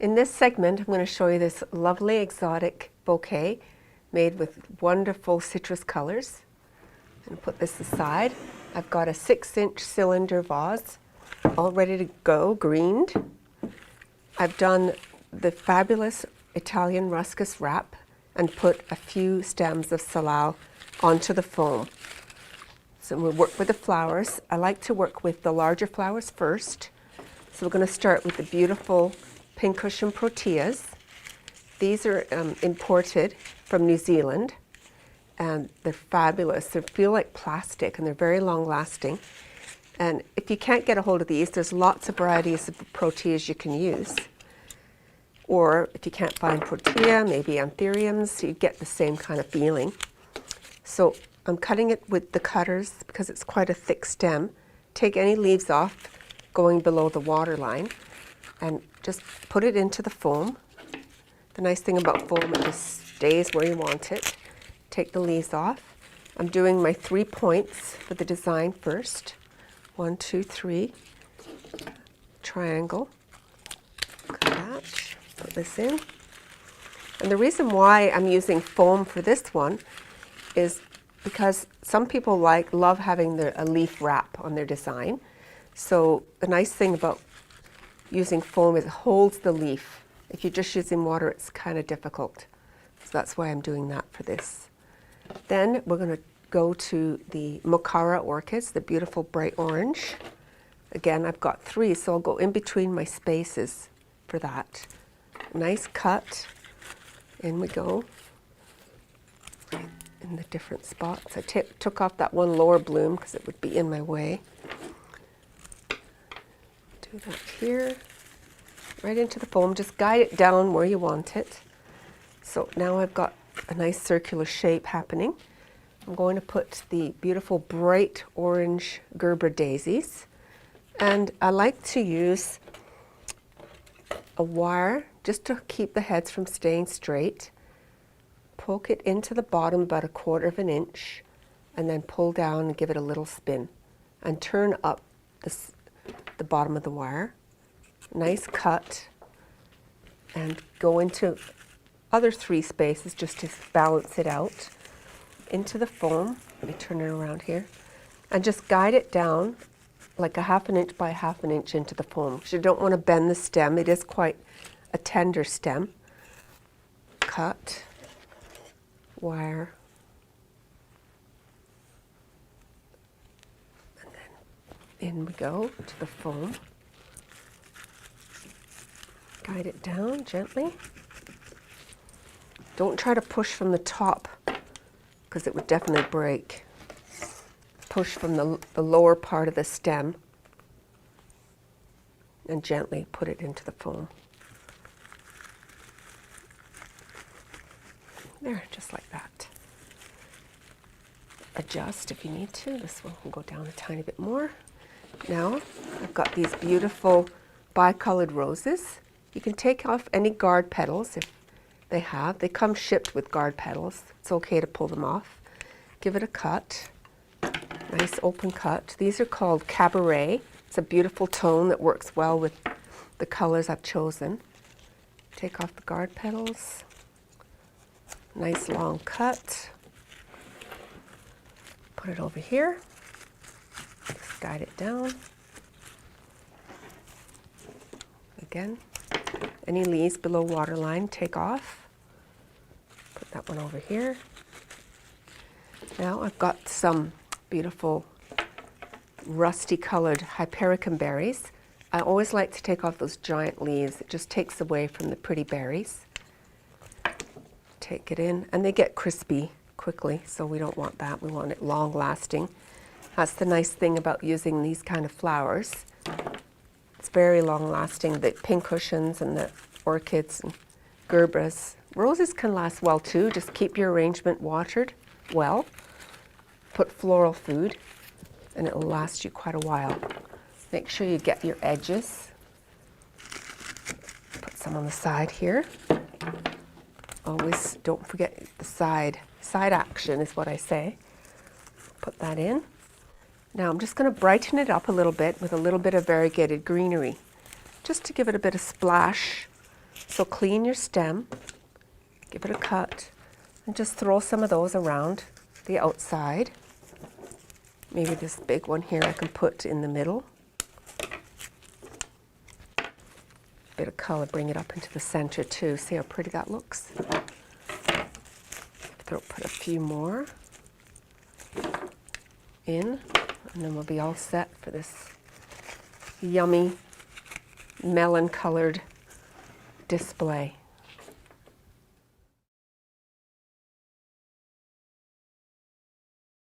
In this segment, I'm going to show you this lovely exotic bouquet made with wonderful citrus colors. I'm going to put this aside. I've got a 6-inch cylinder vase all ready to go, greened. I've done the fabulous Italian Ruscus wrap and put a few stems of salal onto the foam. So we'll work with the flowers. I like to work with the larger flowers first. So we're going to start with the beautiful pincushion proteas. These are imported from New Zealand, and they're fabulous. They feel like plastic and they're very long lasting. And if you can't get a hold of these, there's lots of varieties of proteas you can use. Or if you can't find protea, maybe anthuriums, you get the same kind of feeling. So I'm cutting it with the cutters because it's quite a thick stem. Take any leaves off going below the water line and just put it into the foam. The nice thing about foam, it just stays where you want it. Take the leaves off. I'm doing my 3 points for the design first. 1, 2, 3. Triangle. Cut that. Put this in. And the reason why I'm using foam for this one is because some people love having a leaf wrap on their design. So the nice thing about using foam is it holds the leaf. If you're just using water, it's kind of difficult. So that's why I'm doing that for this. Then we're going to go to the Mocara orchids, the beautiful bright orange. Again, I've got 3, so I'll go in between my spaces for that. Nice cut. In we go. In the different spots. I took off that one lower bloom because it would be in my way. Do that here. Right into the foam. Just guide it down where you want it. So now I've got a nice circular shape happening. I'm going to put the beautiful bright orange Gerber daisies. And I like to use a wire just to keep the heads from staying straight. Poke it into the bottom about 1/4 of an inch and then pull down and give it a little spin and turn up the bottom of the wire. Nice cut, and go into other 3 spaces just to balance it out. Into the foam, let me turn it around here, and just guide it down like 1/2 inch by 1/2 inch into the foam, because you don't want to bend the stem. It is quite a tender stem. Cut, wire, and then in we go to the foam. Guide it down gently. Don't try to push from the top because it would definitely break. Push from the lower part of the stem and gently put it into the foam. There, just like that. Adjust if you need to. This one will go down a tiny bit more. Now, I've got these beautiful bicolored roses. You can take off any guard petals if they have. They come shipped with guard petals. It's okay to pull them off. Give it a cut. Nice open cut. These are called Cabaret. It's a beautiful tone that works well with the colors I've chosen. Take off the guard petals. Nice long cut. Put it over here. Just guide it down. Again, any leaves below waterline, take off. Put that one over here. Now I've got some beautiful rusty colored hypericum berries. I always like to take off those giant leaves. It just takes away from the pretty berries. Take it in, and they get crispy quickly, so we don't want that. We want it long lasting. That's the nice thing about using these kind of flowers. It's very long lasting. The pincushions and the orchids and gerbers. Roses can last well too. Just keep your arrangement watered well. Put floral food and it will last you quite a while. Make sure you get your edges. Put some on the side here. Always don't forget the side action is what I say. Put that in. Now I'm just going to brighten it up a little bit with a little bit of variegated greenery, just to give it a bit of splash So clean your stem, give it a cut, and just throw some of those around the outside. Maybe this big one here I can put in the middle. Bit of color, bring it up into the center too. See how pretty that looks? Put a few more in, and then we'll be all set for this yummy melon colored display.